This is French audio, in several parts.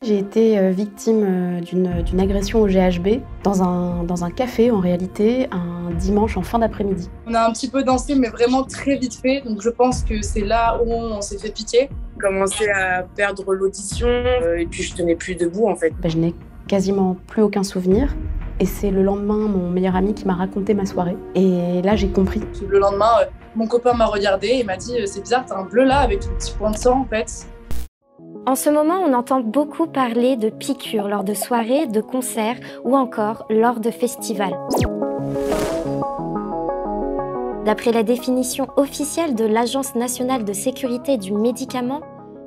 J'ai été victime d'une agression au GHB dans un café en réalité, un dimanche en fin d'après-midi. On a un petit peu dansé mais vraiment très vite fait, donc je pense que c'est là où on s'est fait piquer. J'ai commencé à perdre l'audition et puis je tenais plus debout en fait. Je n'ai quasiment plus aucun souvenir et c'est le lendemain mon meilleur ami qui m'a raconté ma soirée et là j'ai compris. Le lendemain, mon copain m'a regardé et m'a dit c'est bizarre, t'as un bleu là avec un petit point de sang en fait. En ce moment, on entend beaucoup parler de piqûres lors de soirées, de concerts ou encore lors de festivals. D'après la définition officielle de l'Agence nationale de sécurité du médicament,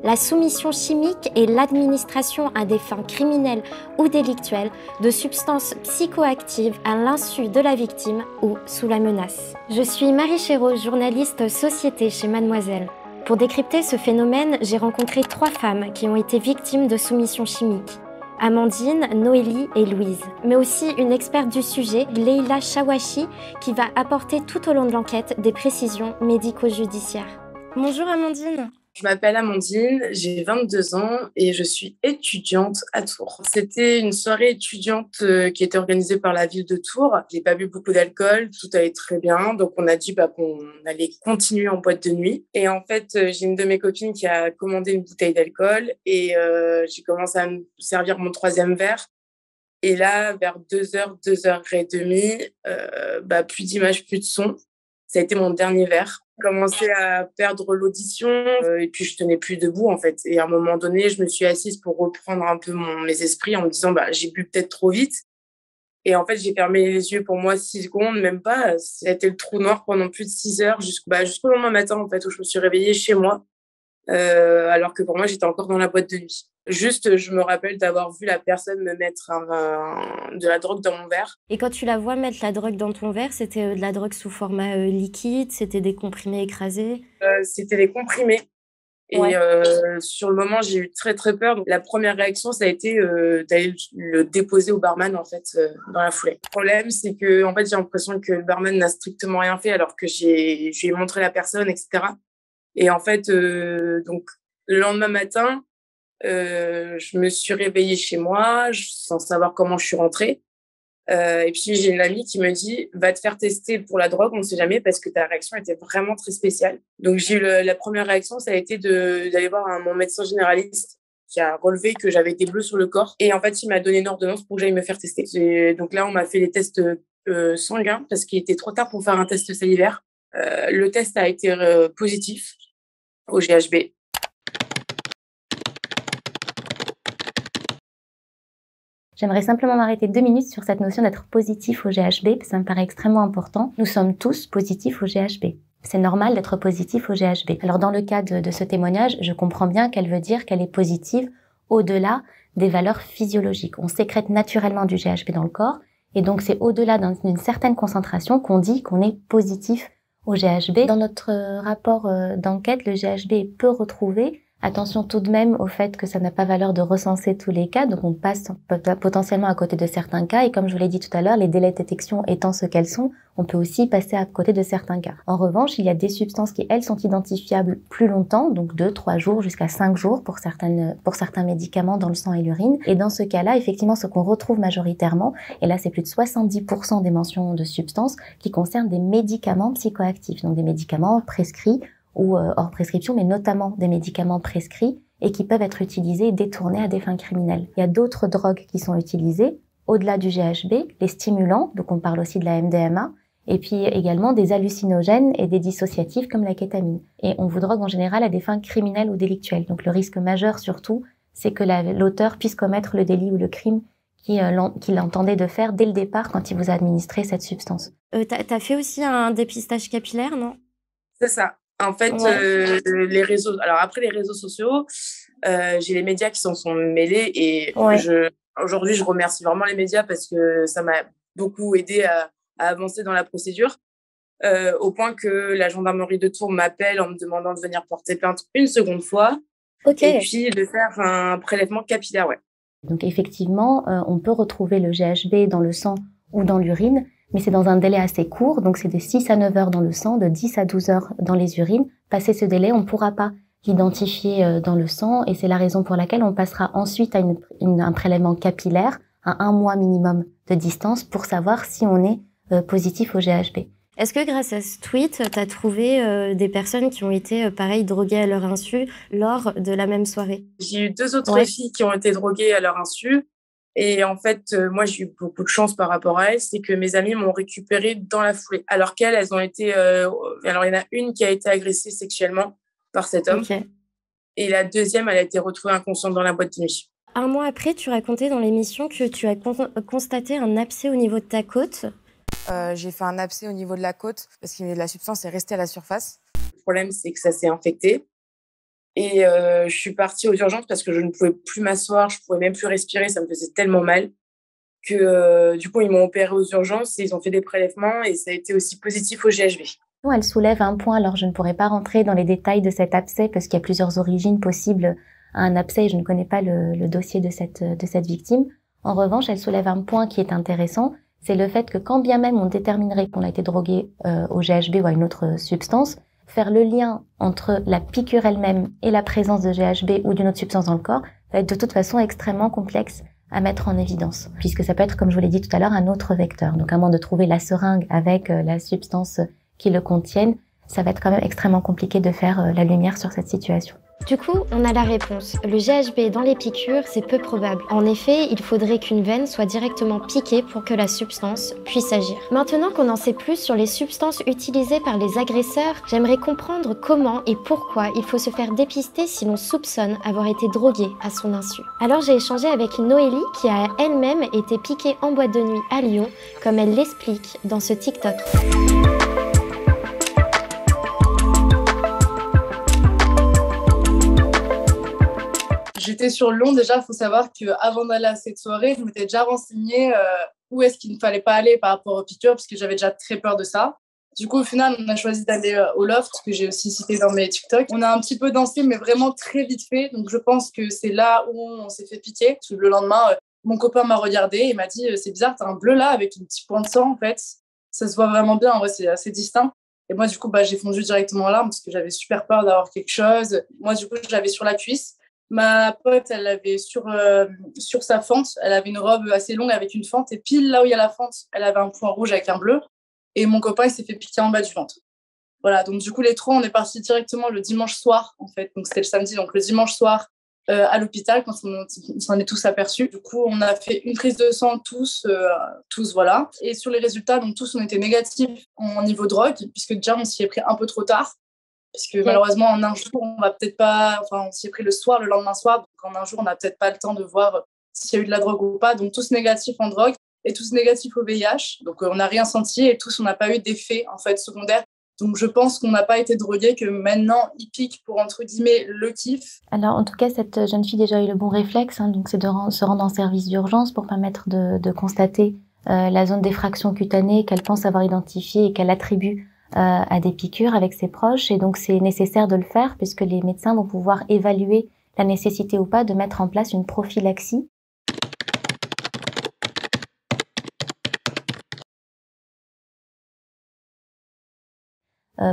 la soumission chimique est l'administration à des fins criminelles ou délictuelles de substances psychoactives à l'insu de la victime ou sous la menace. Je suis Marie Chéreau, journaliste société chez Mademoiselle. Pour décrypter ce phénomène, j'ai rencontré 3 femmes qui ont été victimes de soumission chimique. Amandine, Noélie et Louise. Mais aussi une experte du sujet, Leila Chawachi, qui va apporter tout au long de l'enquête des précisions médico-judiciaires. Bonjour Amandine. Je m'appelle Amandine, j'ai 22 ans et je suis étudiante à Tours. C'était une soirée étudiante qui était organisée par la ville de Tours. J'ai pas bu beaucoup d'alcool, tout allait très bien. Donc on a dit qu'on allait continuer en boîte de nuit. Et en fait, j'ai une de mes copines qui a commandé une bouteille d'alcool et j'ai commencé à me servir mon 3e verre. Et là, vers 2h, 2h30, plus d'image, plus de son. Ça a été mon dernier verre. J'ai commencé à perdre l'audition et puis je tenais plus debout en fait. Et à un moment donné, je me suis assise pour reprendre un peu mes esprits en me disant j'ai bu peut-être trop vite. Et en fait, j'ai fermé les yeux pour moi 6 secondes, même pas. Ça a été le trou noir pendant plus de 6 heures jusqu'au lendemain matin en fait où je me suis réveillée chez moi alors que pour moi, j'étais encore dans la boîte de nuit. Juste, je me rappelle d'avoir vu la personne me mettre de la drogue dans mon verre. Et quand tu la vois mettre la drogue dans ton verre, c'était de la drogue sous format liquide, c'était des comprimés écrasés? C'était des comprimés. Et Ouais. sur le moment, j'ai eu très très peur. Donc, la première réaction, ça a été d'aller le déposer au barman en fait dans la foulée. Le problème, c'est que en fait, j'ai l'impression que le barman n'a strictement rien fait alors que je lui ai montré la personne, etc. Et en fait, donc le lendemain matin, je me suis réveillée chez moi sans savoir comment je suis rentrée. Et puis j'ai une amie qui me dit va te faire tester pour la drogue, on ne sait jamais parce que ta réaction était vraiment très spéciale. Donc j'ai eu la première réaction, ça a été d'aller voir mon médecin généraliste qui a relevé que j'avais des bleus sur le corps. Et en fait, il m'a donné une ordonnance pour que j'aille me faire tester. Donc là, on m'a fait les tests sanguins parce qu'il était trop tard pour faire un test salivaire. Le test a été positif au GHB. J'aimerais simplement m'arrêter 2 minutes sur cette notion d'être positif au GHB, ça me paraît extrêmement important. Nous sommes tous positifs au GHB. C'est normal d'être positif au GHB. Alors dans le cas de ce témoignage, je comprends bien qu'elle veut dire qu'elle est positive au-delà des valeurs physiologiques. On sécrète naturellement du GHB dans le corps, et donc c'est au-delà d'une certaine concentration qu'on dit qu'on est positif au GHB. Dans notre rapport d'enquête, le GHB est peu retrouvé. Attention tout de même au fait que ça n'a pas valeur de recenser tous les cas, donc on passe potentiellement à côté de certains cas, et comme je vous l'ai dit tout à l'heure, les délais de détection étant ce qu'elles sont, on peut aussi passer à côté de certains cas. En revanche, il y a des substances qui, elles, sont identifiables plus longtemps, donc 2, 3 jours jusqu'à 5 jours pour certains médicaments dans le sang et l'urine, et dans ce cas-là, effectivement, ce qu'on retrouve majoritairement, et là c'est plus de 70% des mentions de substances qui concernent des médicaments psychoactifs, donc des médicaments prescrits ou hors prescription, mais notamment des médicaments prescrits et qui peuvent être utilisés et détournés à des fins criminelles. Il y a d'autres drogues qui sont utilisées, au-delà du GHB, les stimulants, donc on parle aussi de la MDMA, et puis également des hallucinogènes et des dissociatifs comme la kétamine. Et on vous drogue en général à des fins criminelles ou délictuelles. Donc le risque majeur surtout, c'est que l'auteur puisse commettre le délit ou le crime qu'il entendait de faire dès le départ quand il vous a administré cette substance. T'as fait aussi un dépistage capillaire, non? C'est ça. En fait, Ouais. les réseaux. Alors après les réseaux sociaux, j'ai les médias qui s'en sont mêlés et Ouais. aujourd'hui, je remercie vraiment les médias parce que ça m'a beaucoup aidé à avancer dans la procédure, au point que la gendarmerie de Tours m'appelle en me demandant de venir porter plainte une seconde fois et puis de faire un prélèvement capillaire, ouais. Donc effectivement, on peut retrouver le GHB dans le sang ou dans l'urine, mais c'est dans un délai assez court, donc c'est de 6 à 9 heures dans le sang, de 10 à 12 heures dans les urines. Passé ce délai, on ne pourra pas l'identifier dans le sang, et c'est la raison pour laquelle on passera ensuite à un prélèvement capillaire à 1 mois minimum de distance pour savoir si on est positif au GHB. Est-ce que grâce à ce tweet, tu as trouvé des personnes qui ont été, pareil, droguées à leur insu lors de la même soirée? J'ai eu 2 autres filles qui ont été droguées à leur insu. Et en fait, moi, j'ai eu beaucoup de chance par rapport à elles. C'est que mes amies m'ont récupérée dans la foulée. Alors qu'elles, elles ont été... alors, il y en a une qui a été agressée sexuellement par cet homme. Okay. Et la deuxième, elle a été retrouvée inconsciente dans la boîte de nuit. 1 mois après, tu racontais dans l'émission que tu as constaté un abcès au niveau de ta côte. J'ai fait un abcès au niveau de la côte parce que la substance est restée à la surface. Le problème, c'est que ça s'est infecté. Et je suis partie aux urgences parce que je ne pouvais plus m'asseoir, je ne pouvais même plus respirer, ça me faisait tellement mal que du coup, ils m'ont opérée aux urgences et ils ont fait des prélèvements et ça a été aussi positif au GHB. Elle soulève un point, alors je ne pourrais pas rentrer dans les détails de cet abcès parce qu'il y a plusieurs origines possibles à un abcès et je ne connais pas le dossier de cette victime. En revanche, elle soulève un point qui est intéressant, c'est le fait que quand bien même on déterminerait qu'on a été drogué au GHB ou à une autre substance, faire le lien entre la piqûre elle-même et la présence de GHB ou d'une autre substance dans le corps va être de toute façon extrêmement complexe à mettre en évidence, puisque ça peut être, comme je vous l'ai dit tout à l'heure, un autre vecteur. Donc à moins de trouver la seringue avec la substance qui le contienne, ça va être quand même extrêmement compliqué de faire la lumière sur cette situation. Du coup, on a la réponse. Le GHB dans les piqûres, c'est peu probable. En effet, il faudrait qu'une veine soit directement piquée pour que la substance puisse agir. Maintenant qu'on en sait plus sur les substances utilisées par les agresseurs, j'aimerais comprendre comment et pourquoi il faut se faire dépister si l'on soupçonne avoir été drogué à son insu. Alors j'ai échangé avec Noélie qui a elle-même été piquée en boîte de nuit à Lyon, comme elle l'explique dans ce TikTok. J'étais sur Lyon déjà, il faut savoir qu'avant d'aller à cette soirée, je m'étais déjà renseignée où est-ce qu'il ne fallait pas aller par rapport aux piqûres, parce que j'avais déjà très peur de ça. Du coup, au final, on a choisi d'aller au Loft, que j'ai aussi cité dans mes TikTok. On a un petit peu dansé, mais vraiment très vite fait. Donc, je pense que c'est là où on s'est fait piquer. Le lendemain, mon copain m'a regardé et m'a dit « C'est bizarre, t'as un bleu là avec un petit point de sang, en fait. Ça se voit vraiment bien, en vrai, c'est assez distinct. » Et moi, du coup, j'ai fondu directement en larmes parce que j'avais super peur d'avoir quelque chose. Moi, du coup, j'avais sur la cuisse. Ma pote, elle avait sur sa fente, elle avait une robe assez longue avec une fente et pile là où il y a la fente, elle avait un point rouge avec un bleu et mon copain, il s'est fait piquer en bas du ventre. Voilà, donc du coup, les trois, on est partis directement le dimanche soir, en fait. Donc c'était le samedi, donc le dimanche soir à l'hôpital quand on s'en est tous aperçus. Du coup, on a fait une prise de sang tous, voilà. Et sur les résultats, donc tous, on était négatifs en niveau drogue puisque déjà, on s'y est pris un peu trop tard. Parce que malheureusement, en un jour, on va peut-être pas... Enfin, on s'y est pris le soir, le lendemain soir. Donc, en un jour, on n'a peut-être pas le temps de voir s'il y a eu de la drogue ou pas. Donc, tous négatifs en drogue et tous négatifs au VIH. Donc, on n'a rien senti et tous, on n'a pas eu d'effet, en fait, secondaire. Donc, je pense qu'on n'a pas été drogués, que maintenant, ils piquent pour, entre guillemets, le kiff. Alors, en tout cas, cette jeune fille déjà eu le bon réflexe. Donc, c'est de se rendre en service d'urgence pour permettre de constater la zone d'effraction cutanée qu'elle pense avoir identifiée et qu'elle attribue à des piqûres avec ses proches, et donc c'est nécessaire de le faire puisque les médecins vont pouvoir évaluer la nécessité ou pas de mettre en place une prophylaxie.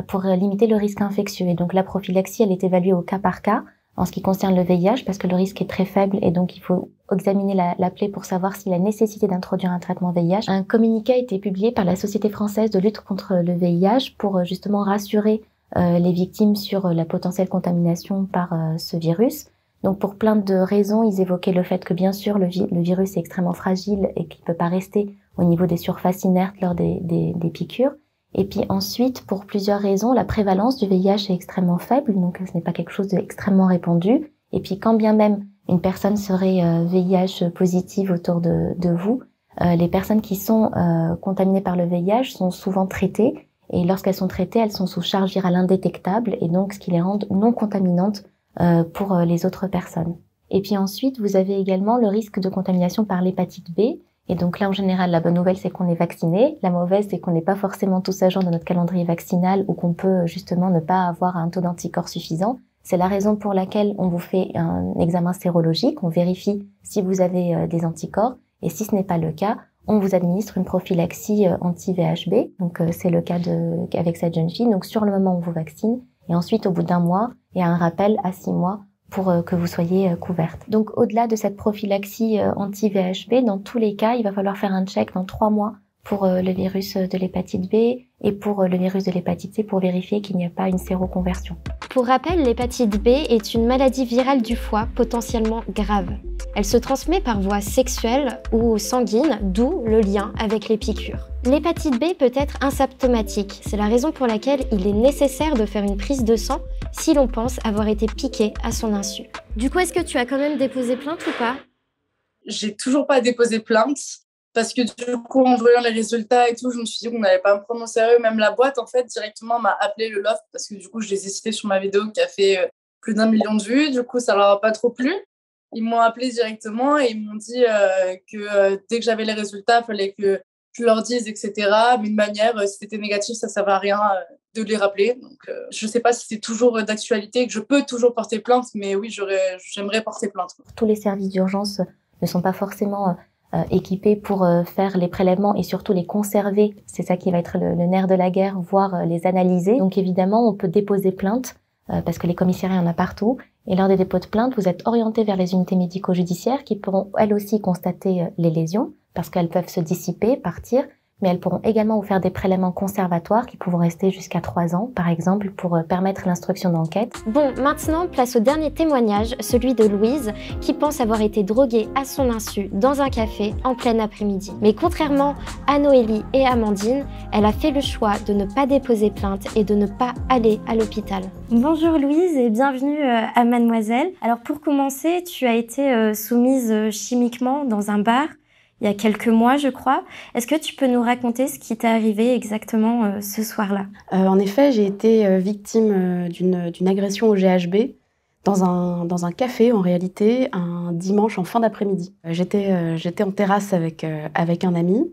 Pour limiter le risque infectieux. Et donc la prophylaxie, elle est évaluée au cas par cas en ce qui concerne le VIH parce que le risque est très faible et donc il faut examiner la plaie pour savoir s'il y a nécessité d'introduire un traitement VIH. Un communiqué a été publié par la Société française de lutte contre le VIH pour justement rassurer les victimes sur la potentielle contamination par ce virus. Donc pour plein de raisons, ils évoquaient le fait que bien sûr le virus est extrêmement fragile et qu'il ne peut pas rester au niveau des surfaces inertes lors des piqûres. Et puis ensuite, pour plusieurs raisons, la prévalence du VIH est extrêmement faible, donc ce n'est pas quelque chose d'extrêmement répandu. Et puis quand bien même une personne serait VIH positive autour de vous, les personnes qui sont contaminées par le VIH sont souvent traitées, et lorsqu'elles sont traitées, elles sont sous charge virale indétectable, et donc ce qui les rend non contaminantes pour les autres personnes. Et puis ensuite, vous avez également le risque de contamination par l'hépatite B. Et donc là, en général, la bonne nouvelle, c'est qu'on est vacciné. La mauvaise, c'est qu'on n'est pas forcément tous à jour dans notre calendrier vaccinal ou qu'on peut justement ne pas avoir un taux d'anticorps suffisant. C'est la raison pour laquelle on vous fait un examen sérologique. On vérifie si vous avez des anticorps. Et si ce n'est pas le cas, on vous administre une prophylaxie anti-VHB. Donc c'est le cas avec cette jeune fille. Donc sur le moment, on vous vaccine. Et ensuite, au bout d'1 mois, il y a un rappel à 6 mois pour que vous soyez couverte. Donc, au-delà de cette prophylaxie anti-VHB, dans tous les cas, il va falloir faire un check dans 3 mois pour le virus de l'hépatite B et pour le virus de l'hépatite C pour vérifier qu'il n'y a pas une séroconversion. Pour rappel, l'hépatite B est une maladie virale du foie potentiellement grave. Elle se transmet par voie sexuelle ou sanguine, d'où le lien avec les piqûres. L'hépatite B peut être asymptomatique, c'est la raison pour laquelle il est nécessaire de faire une prise de sang si l'on pense avoir été piqué à son insu. Du coup, est-ce que tu as quand même déposé plainte ou pas? J'ai toujours pas déposé plainte parce que du coup, en voyant les résultats et tout, je me suis dit qu'on n'allait pas me prendre au sérieux. Même la boîte, en fait, directement m'a appelé le loft parce que du coup, je les ai cités sur ma vidéo qui a fait plus d'1 million de vues. Du coup, ça leur a pas trop plu. Ils m'ont appelé directement et ils m'ont dit que dès que j'avais les résultats, il fallait que je leur dise, etc. Mais de manière, si c'était négatif, ça ne servait à rien de les rappeler. Donc, je ne sais pas si c'est toujours d'actualité, que je peux toujours porter plainte, mais oui, j'aimerais porter plainte. Tous les services d'urgence ne sont pas forcément équipés pour faire les prélèvements et surtout les conserver. C'est ça qui va être le nerf de la guerre, voire les analyser. Donc évidemment, on peut déposer plainte parce que les commissariats, il y en a partout. Et lors des dépôts de plainte, vous êtes orienté vers les unités médico-judiciaires qui pourront elles aussi constater les lésions parce qu'elles peuvent se dissiper, partir, mais elles pourront également vous faire des prélèvements conservatoires qui pourront rester jusqu'à 3 ans, par exemple, pour permettre l'instruction d'enquête. Bon, maintenant, place au dernier témoignage, celui de Louise, qui pense avoir été droguée à son insu dans un café en plein après-midi. Mais contrairement à Noélie et Amandine, elle a fait le choix de ne pas déposer plainte et de ne pas aller à l'hôpital. Bonjour Louise et bienvenue à Mademoiselle. Alors pour commencer, tu as été soumise chimiquement dans un bar il y a quelques mois, je crois. Est-ce que tu peux nous raconter ce qui t'est arrivé exactement ce soir-là? En effet, j'ai été victime d'une agression au GHB dans un café, en réalité, un dimanche en fin d'après-midi. J'étais en terrasse avec un ami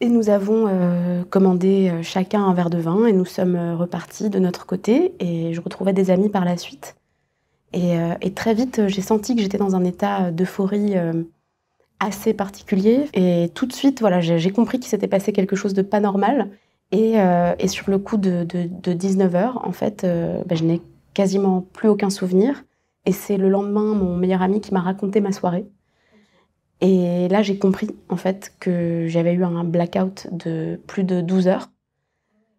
et nous avons commandé chacun un verre de vin et nous sommes repartis de notre côté et je retrouvais des amis par la suite. Et très vite, j'ai senti que j'étais dans un état d'euphorie assez particulier et tout de suite voilà j'ai compris qu'il s'était passé quelque chose de pas normal et sur le coup de 19h en fait je n'ai quasiment plus aucun souvenir et c'est le lendemain mon meilleur ami qui m'a raconté ma soirée et là j'ai compris en fait que j'avais eu un blackout de plus de 12 heures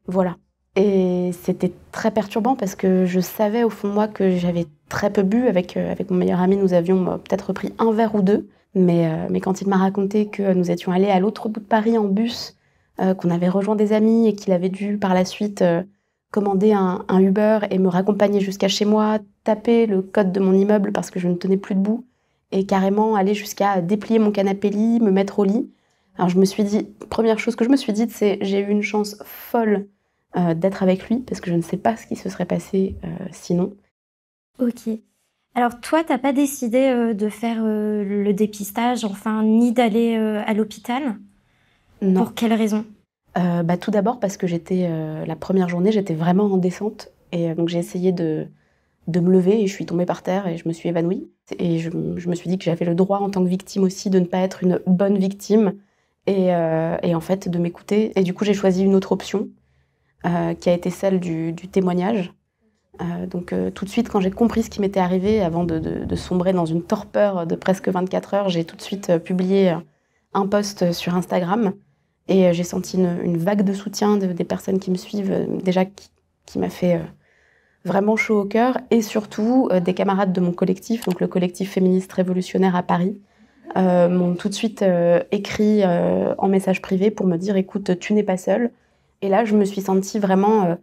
voilà et c'était très perturbant parce que je savais au fond de moi que j'avais très peu bu avec mon meilleur ami nous avions peut-être pris un verre ou deux. Mais quand il m'a raconté que nous étions allés à l'autre bout de Paris en bus, qu'on avait rejoint des amis et qu'il avait dû par la suite commander un Uber et me raccompagner jusqu'à chez moi, taper le code de mon immeuble parce que je ne tenais plus debout et carrément aller jusqu'à déplier mon canapé lit, me mettre au lit. Alors je me suis dit, première chose que je me suis dite, c'est j'ai eu une chance folle d'être avec lui parce que je ne sais pas ce qui se serait passé sinon. Ok. Alors toi, t'as pas décidé de faire le dépistage, enfin, ni d'aller à l'hôpital? Non. Pour quelle raison? Tout d'abord parce que la première journée, j'étais vraiment en descente. Et donc j'ai essayé de me lever et je suis tombée par terre et je me suis évanouie. Et je me suis dit que j'avais le droit en tant que victime aussi de ne pas être une bonne victime et en fait de m'écouter. Et du coup, j'ai choisi une autre option qui a été celle du témoignage. Donc tout de suite, quand j'ai compris ce qui m'était arrivé, avant de sombrer dans une torpeur de presque 24 heures, j'ai tout de suite publié un post sur Instagram et j'ai senti une vague de soutien des personnes qui me suivent, déjà qui m'a fait vraiment chaud au cœur, et surtout des camarades de mon collectif, donc le collectif féministe révolutionnaire à Paris, m'ont tout de suite écrit en message privé pour me dire « écoute, tu n'es pas seule ». Et là, je me suis sentie vraiment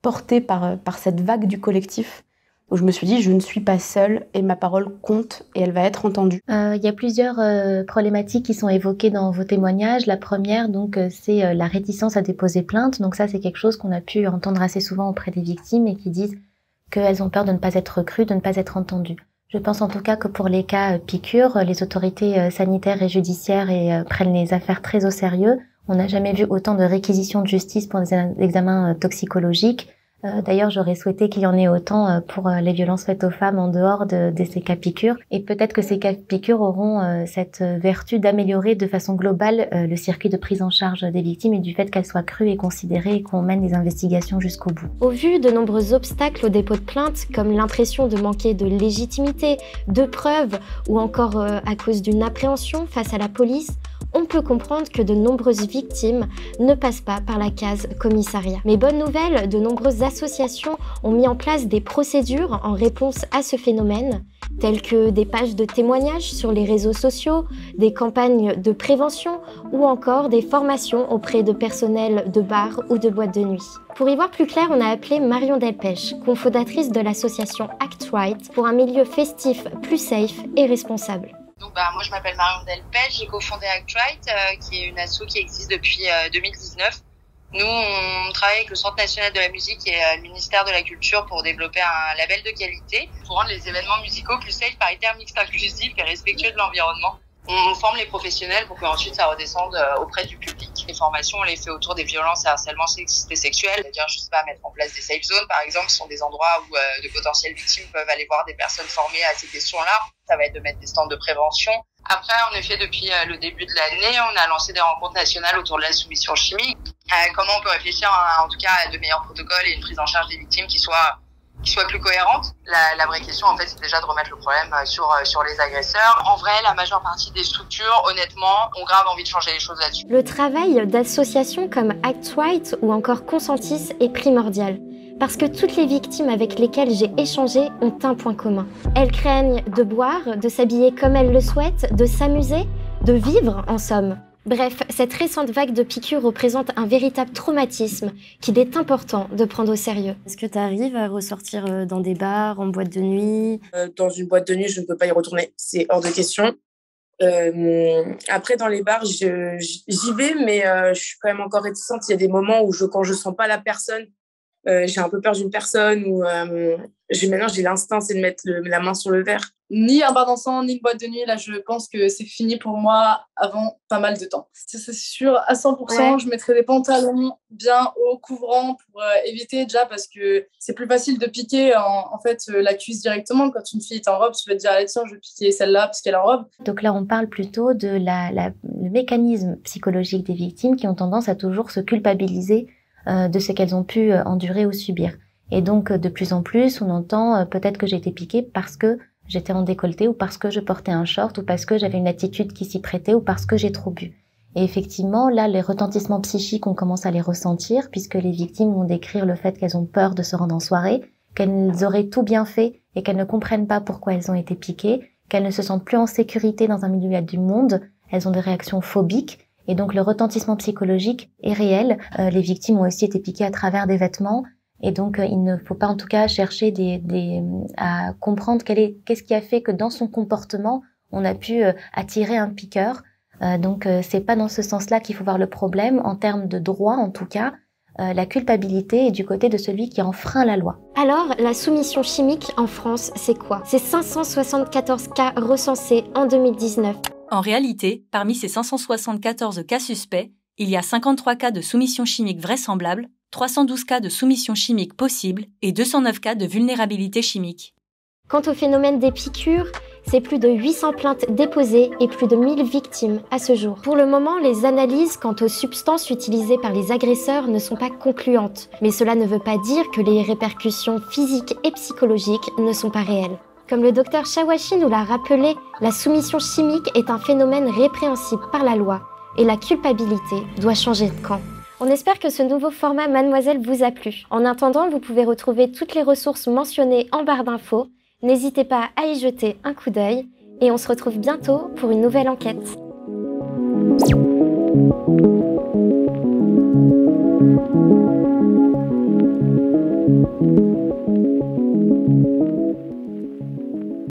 portée par cette vague du collectif, où je me suis dit, je ne suis pas seule et ma parole compte et elle va être entendue. Il y a plusieurs problématiques qui sont évoquées dans vos témoignages. La première, donc, c'est la réticence à déposer plainte. Donc ça, c'est quelque chose qu'on a pu entendre assez souvent auprès des victimes et qui disent qu'elles ont peur de ne pas être crues, de ne pas être entendues. Je pense en tout cas que pour les cas piqûres, les autorités sanitaires et judiciaires prennent les affaires très au sérieux. On n'a jamais vu autant de réquisitions de justice pour des examens toxicologiques. D'ailleurs, j'aurais souhaité qu'il y en ait autant pour les violences faites aux femmes en dehors de ces cas piqûres. Et peut-être que ces cas piqûres auront cette vertu d'améliorer de façon globale le circuit de prise en charge des victimes et du fait qu'elles soient crues et considérées et qu'on mène des investigations jusqu'au bout. Au vu de nombreux obstacles au dépôt de plainte, comme l'impression de manquer de légitimité, de preuves ou encore à cause d'une appréhension face à la police, on peut comprendre que de nombreuses victimes ne passent pas par la case commissariat. Mais bonne nouvelle, de nombreuses associations ont mis en place des procédures en réponse à ce phénomène, telles que des pages de témoignages sur les réseaux sociaux, des campagnes de prévention ou encore des formations auprès de personnel de bars ou de boîtes de nuit. Pour y voir plus clair, on a appelé Marion Delpech, cofondatrice de l'association Act Right, pour un milieu festif plus safe et responsable. Donc, moi, je m'appelle Marion Delpech, j'ai cofondé Act Right, qui est une asso qui existe depuis 2019. Nous, on travaille avec le Centre national de la musique et le ministère de la Culture pour développer un label de qualité pour rendre les événements musicaux plus safe, paritaires, mixtes, inclusifs et respectueux de l'environnement. On forme les professionnels pour qu'ensuite ça redescende auprès du public. Les formations, on les fait autour des violences et harcèlements sexistes et sexuels. C'est-à-dire, je sais pas, mettre en place des safe zones, par exemple, ce sont des endroits où de potentielles victimes peuvent aller voir des personnes formées à ces questions-là. Ça va être de mettre des stands de prévention. Après, en effet, depuis le début de l'année, on a lancé des rencontres nationales autour de la soumission chimique. Comment on peut réfléchir en tout cas à de meilleurs protocoles et une prise en charge des victimes qui soit plus cohérente. La vraie question, en fait, c'est déjà de remettre le problème sur les agresseurs. En vrai, la majeure partie des structures, honnêtement, ont grave envie de changer les choses là-dessus. Le travail d'associations comme Act Right ou encore Consentis est primordial. Parce que toutes les victimes avec lesquelles j'ai échangé ont un point commun. Elles craignent de boire, de s'habiller comme elles le souhaitent, de s'amuser, de vivre en somme. Bref, cette récente vague de piqûres représente un véritable traumatisme qu'il est important de prendre au sérieux. Est-ce que tu arrives à ressortir dans des bars, en boîte de nuit ? Dans une boîte de nuit, je ne peux pas y retourner. C'est hors de question. Après, dans les bars, j'y vais, mais je suis quand même encore réticente. Il y a des moments où quand je sens pas la personne, j'ai un peu peur d'une personne ou maintenant j'ai l'instinct, c'est de mettre la main sur le verre. Ni un bar dansant, ni une boîte de nuit. Là, je pense que c'est fini pour moi avant pas mal de temps. C'est sûr, à 100%, ouais. Je mettrais des pantalons bien hauts, couvrants pour éviter déjà parce que c'est plus facile de piquer en fait la cuisse directement. Quand une fille est en robe, tu vas te dire allez tiens, je vais piquer celle-là parce qu'elle est en robe. Donc là, on parle plutôt de le mécanisme psychologique des victimes qui ont tendance à toujours se culpabiliser de ce qu'elles ont pu endurer ou subir. Et donc, de plus en plus, on entend peut-être que j'ai été piquée parce que j'étais en décolleté ou parce que je portais un short ou parce que j'avais une attitude qui s'y prêtait ou parce que j'ai trop bu. Et effectivement, là, les retentissements psychiques, on commence à les ressentir puisque les victimes vont décrire le fait qu'elles ont peur de se rendre en soirée, qu'elles auraient tout bien fait et qu'elles ne comprennent pas pourquoi elles ont été piquées, qu'elles ne se sentent plus en sécurité dans un milieu du monde, elles ont des réactions phobiques. Et donc, le retentissement psychologique est réel. Les victimes ont aussi été piquées à travers des vêtements. Et donc, il ne faut pas en tout cas chercher à comprendre qu'est-ce qui a fait que dans son comportement, on a pu attirer un piqueur. Donc, c'est pas dans ce sens-là qu'il faut voir le problème. En termes de droit, en tout cas, la culpabilité est du côté de celui qui enfreint la loi. Alors, la soumission chimique en France, c'est quoi ? C'est 574 cas recensés en 2019. En réalité, parmi ces 574 cas suspects, il y a 53 cas de soumission chimique vraisemblable, 312 cas de soumission chimique possible et 209 cas de vulnérabilité chimique. Quant au phénomène des piqûres, c'est plus de 800 plaintes déposées et plus de 1000 victimes à ce jour. Pour le moment, les analyses quant aux substances utilisées par les agresseurs ne sont pas concluantes. Mais cela ne veut pas dire que les répercussions physiques et psychologiques ne sont pas réelles. Comme le docteur Chawashi nous l'a rappelé, la soumission chimique est un phénomène répréhensible par la loi et la culpabilité doit changer de camp. On espère que ce nouveau format Mademoiselle vous a plu. En attendant, vous pouvez retrouver toutes les ressources mentionnées en barre d'infos. N'hésitez pas à y jeter un coup d'œil et on se retrouve bientôt pour une nouvelle enquête.